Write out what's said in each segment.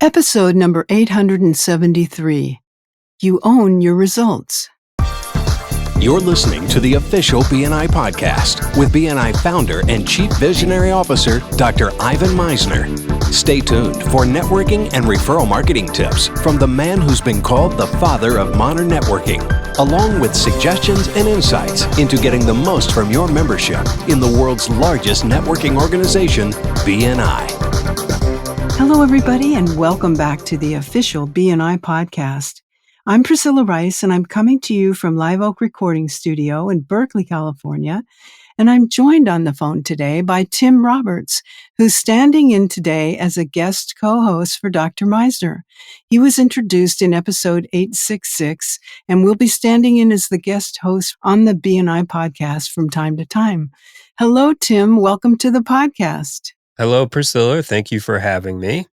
Episode number 873. You own your results. You're listening to the official BNI podcast with BNI founder and Chief Visionary Officer, Dr. Ivan Misner. Stay tuned for networking and referral marketing tips from the man who's been called the father of modern networking, along with suggestions and insights into getting the most from your membership in the world's largest networking organization, BNI. Hello, everybody, and welcome back to the official BNI podcast. I'm Priscilla Rice, and I'm coming to you from Live Oak Recording Studio in Berkeley, California. And I'm joined on the phone today by Tim Roberts, who's standing in today as a guest co-host for Dr. Misner. He was introduced in episode 866 and will be standing in as the guest host on the BNI podcast from time to time. Hello, Tim. Welcome to the podcast. Hello, Priscilla. Thank you for having me.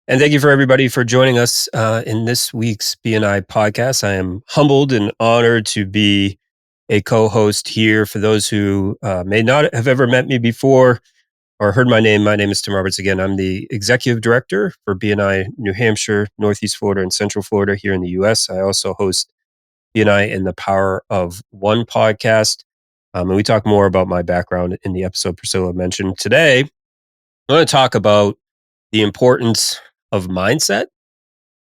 And thank you for everybody for joining us in this week's BNI podcast. I am humbled and honored to be a co-host here. For those who may not have ever met me before or heard my name is Tim Roberts again. I'm the executive director for BNI New Hampshire, Northeast Florida, and Central Florida here in the U.S. I also host BNI and the Power of One podcast. And we talk more about my background in the episode Priscilla mentioned. Today, I want to talk about the importance of mindset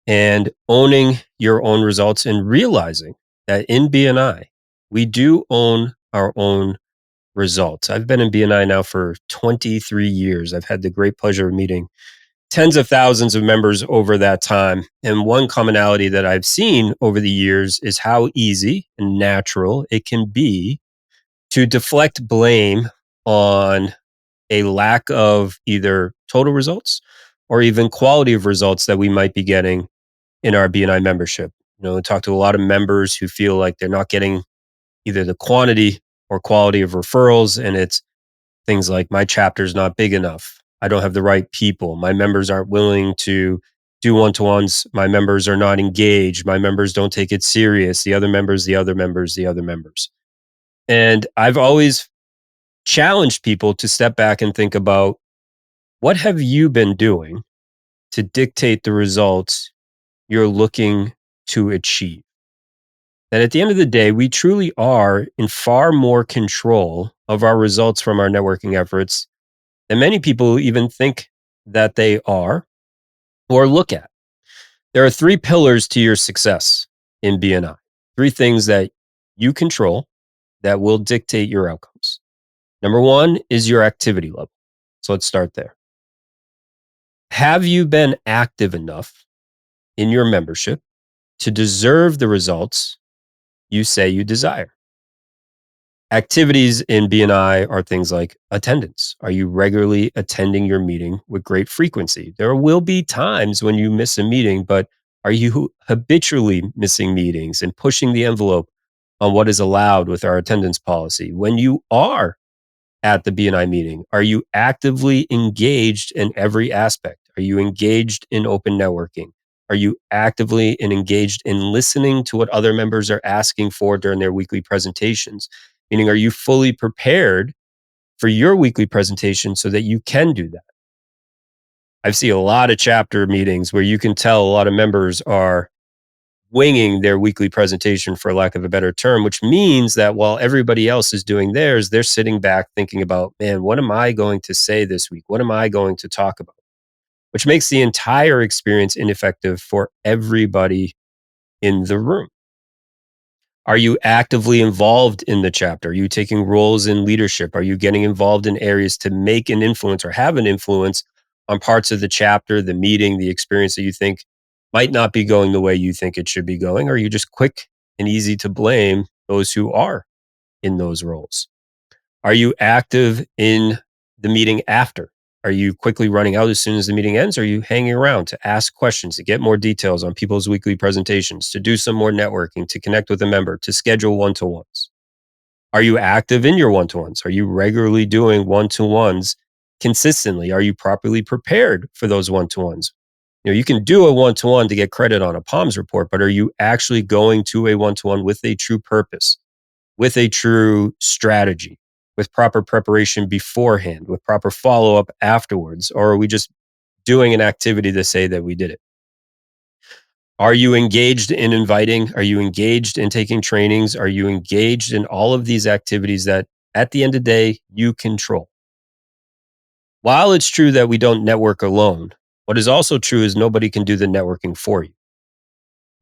and owning your own results and realizing that in BNI, we do own our own results. I've been in BNI now for 23 years. I've had the great pleasure of meeting tens of thousands of members over that time. And one commonality that I've seen over the years is how easy and natural it can be to deflect blame on a lack of either total results or even quality of results that we might be getting in our BNI membership. I talk to a lot of members who feel like they're not getting either the quantity or quality of referrals. And it's things like my chapter's not big enough. I don't have the right people. My members aren't willing to do one-to-ones. My members are not engaged. My members don't take it serious. The other members. And I've always challenge people to step back and think about what have you been doing to dictate the results you're looking to achieve. That at the end of the day, we truly are in far more control of our results from our networking efforts than many people even think that they are or look at. There are three pillars to your success in BNI, three things that you control that will dictate your outcomes. Number one is your activity level. So let's start there. Have you been active enough in your membership to deserve the results you say you desire? Activities in BNI are things like attendance. Are you regularly attending your meeting with great frequency? There will be times when you miss a meeting, but are you habitually missing meetings and pushing the envelope on what is allowed with our attendance policy? When you are at the BNI meeting, are you actively engaged in every aspect? Are you engaged in open networking? Are you actively and engaged in listening to what other members are asking for during their weekly presentations? Meaning, are you fully prepared for your weekly presentation so that you can do that? I've seen a lot of chapter meetings where you can tell a lot of members are winging their weekly presentation, for lack of a better term, which means that while everybody else is doing theirs, they're sitting back thinking about, man, what am I going to say this week? What am I going to talk about? Which makes the entire experience ineffective for everybody in the room. Are you actively involved in the chapter? Are you taking roles in leadership? Are you getting involved in areas to make an influence or have an influence on parts of the chapter, the meeting, the experience that you think might not be going the way you think it should be going? Or are you just quick and easy to blame those who are in those roles? Are you active in the meeting after? Are you quickly running out as soon as the meeting ends? Or are you hanging around to ask questions, to get more details on people's weekly presentations, to do some more networking, to connect with a member, to schedule one-to-ones? Are you active in your one-to-ones? Are you regularly doing one-to-ones consistently? Are you properly prepared for those one-to-ones? You can do a one-to-one to get credit on a POMS report, but are you actually going to a one-to-one with a true purpose, with a true strategy, with proper preparation beforehand, with proper follow-up afterwards? Or are we just doing an activity to say that we did it? Are you engaged in inviting? Are you engaged in taking trainings? Are you engaged in all of these activities that at the end of the day, you control? While it's true that we don't network alone, what is also true is nobody can do the networking for you.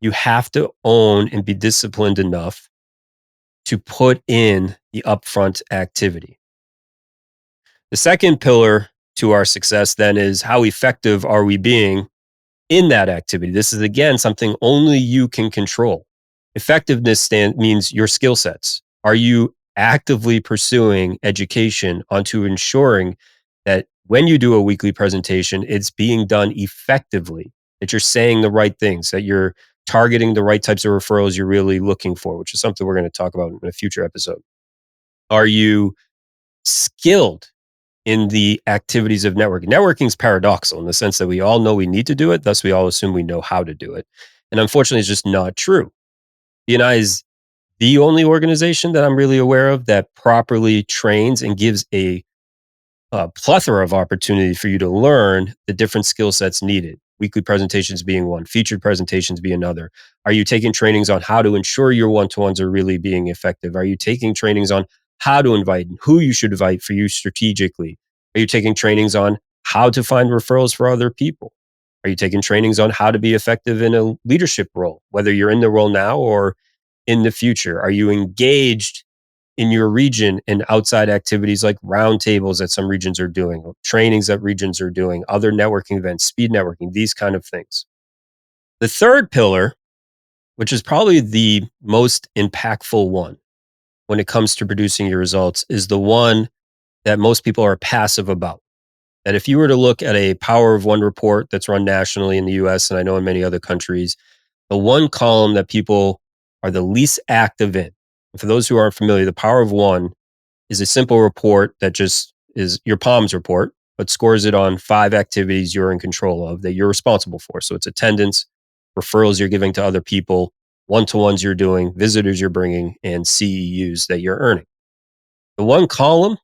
You have to own and be disciplined enough to put in the upfront activity. The second pillar to our success then is how effective are we being in that activity? This is again something only you can control. Effectiveness means your skill sets. Are you actively pursuing education onto ensuring that when you do a weekly presentation, it's being done effectively, that you're saying the right things, that you're targeting the right types of referrals you're really looking for, which is something we're going to talk about in a future episode? Are you skilled in the activities of networking? Networking is paradoxical in the sense that we all know we need to do it, thus we all assume we know how to do it. And unfortunately, it's just not true. BNI is the only organization that I'm really aware of that properly trains and gives a plethora of opportunity for you to learn the different skill sets needed. Weekly presentations being one, featured presentations being another. Are you taking trainings on how to ensure your one-to-ones are really being effective? Are you taking trainings on how to invite and who you should invite for you strategically? Are you taking trainings on how to find referrals for other people? Are you taking trainings on how to be effective in a leadership role, whether you're in the role now or in the future? Are you engaged in your region in outside activities like roundtables that some regions are doing, or trainings that regions are doing, other networking events, speed networking, these kind of things? The third pillar, which is probably the most impactful one when it comes to producing your results, is the one that most people are passive about. That if you were to look at a Power of One report that's run nationally in the US, and I know in many other countries, the one column that people are the least active in, and for those who aren't familiar, the Power of One is a simple report that just is your POMS report, but scores it on 5 activities you're in control of that you're responsible for. So it's attendance, referrals you're giving to other people, one-to-ones you're doing, visitors you're bringing, and CEUs that you're earning. The one column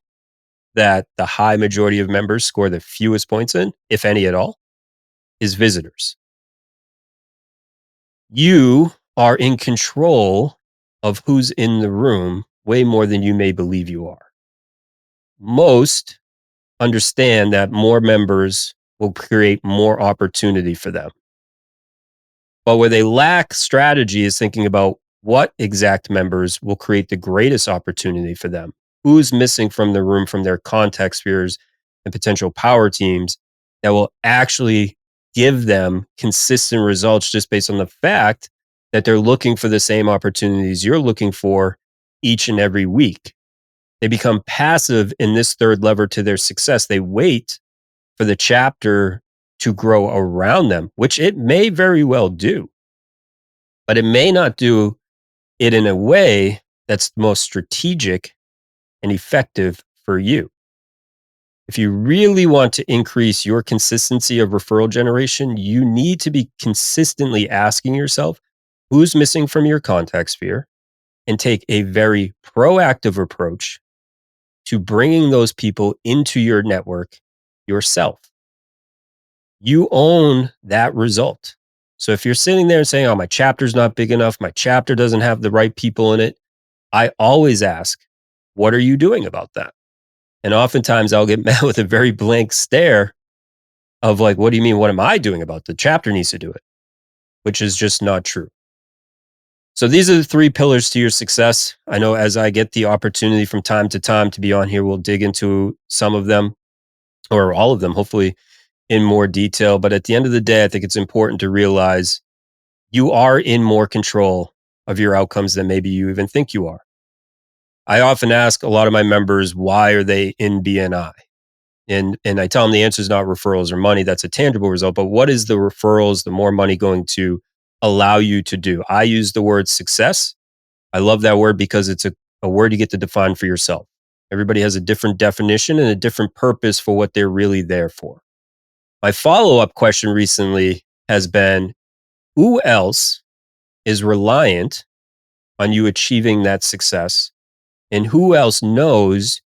that the high majority of members score the fewest points in, if any at all, is visitors. You are in control of who's in the room way more than you may believe you are. Most understand that more members will create more opportunity for them. But where they lack strategy is thinking about what exact members will create the greatest opportunity for them. Who's missing from the room from their contact spheres and potential power teams that will actually give them consistent results just based on the fact that they're looking for the same opportunities you're looking for each and every week. They become passive in this third lever to their success. They wait for the chapter to grow around them, which it may very well do, but it may not do it in a way that's most strategic and effective for you. If you really want to increase your consistency of referral generation, you need to be consistently asking yourself who's missing from your contact sphere and take a very proactive approach to bringing those people into your network yourself. You own that result. So if you're sitting there and saying, oh, my chapter's not big enough, my chapter doesn't have the right people in it, I always ask, what are you doing about that? And oftentimes I'll get met with a very blank stare of like, what do you mean? What am I doing about it? The chapter needs to do it, which is just not true. So these are the 3 pillars to your success. I know as I get the opportunity from time to time to be on here, we'll dig into some of them or all of them, hopefully in more detail. But at the end of the day, I think it's important to realize you are in more control of your outcomes than maybe you even think you are. I often ask a lot of my members, why are they in BNI? And I tell them the answer is not referrals or money. That's a tangible result. But what is the referrals, the more money going to allow you to do? I use the word success. I love that word because it's a word you get to define for yourself. Everybody has a different definition and a different purpose for what they're really there for. My follow-up question recently has been, who else is reliant on you achieving that success? And who else knows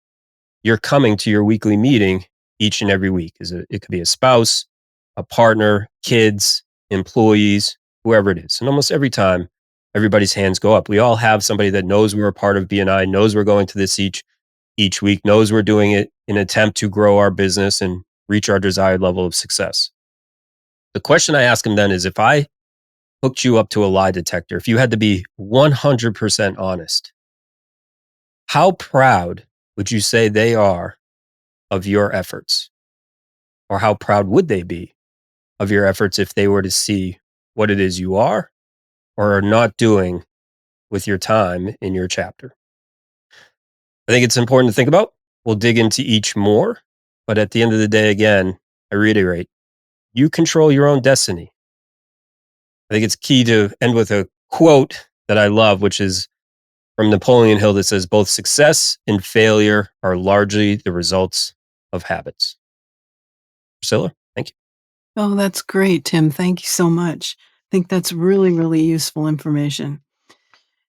you're coming to your weekly meeting each and every week? It could be a spouse, a partner, kids, employees, whoever it is. And almost every time, everybody's hands go up. We all have somebody that knows we're a part of BNI, knows we're going to this each week, knows we're doing it in an attempt to grow our business and reach our desired level of success. The question I ask them then is, if I hooked you up to a lie detector, if you had to be 100% honest, how proud would you say they are of your efforts? Or how proud would they be of your efforts if they were to see what it is you are or are not doing with your time in your chapter? I think it's important to think about. We'll dig into each more. But at the end of the day, again, I reiterate, you control your own destiny. I think it's key to end with a quote that I love, which is from Napoleon Hill, that says, both success and failure are largely the results of habits. Priscilla, thank you. Oh, that's great, Tim. Thank you so much. I think that's really, really useful information.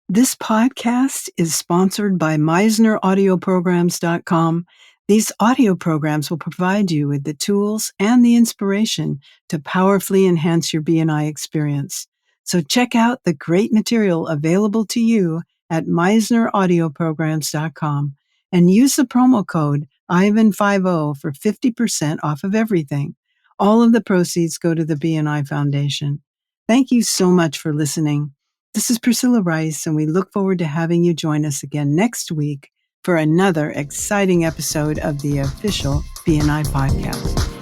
This podcast is sponsored by MeisnerAudioPrograms.com. These audio programs will provide you with the tools and the inspiration to powerfully enhance your BNI experience. So check out the great material available to you at MeisnerAudioPrograms.com and use the promo code IVAN50 for 50% off of everything. All of the proceeds go to the BNI Foundation. Thank you so much for listening. This is Priscilla Rice, and we look forward to having you join us again next week for another exciting episode of the official BNI podcast.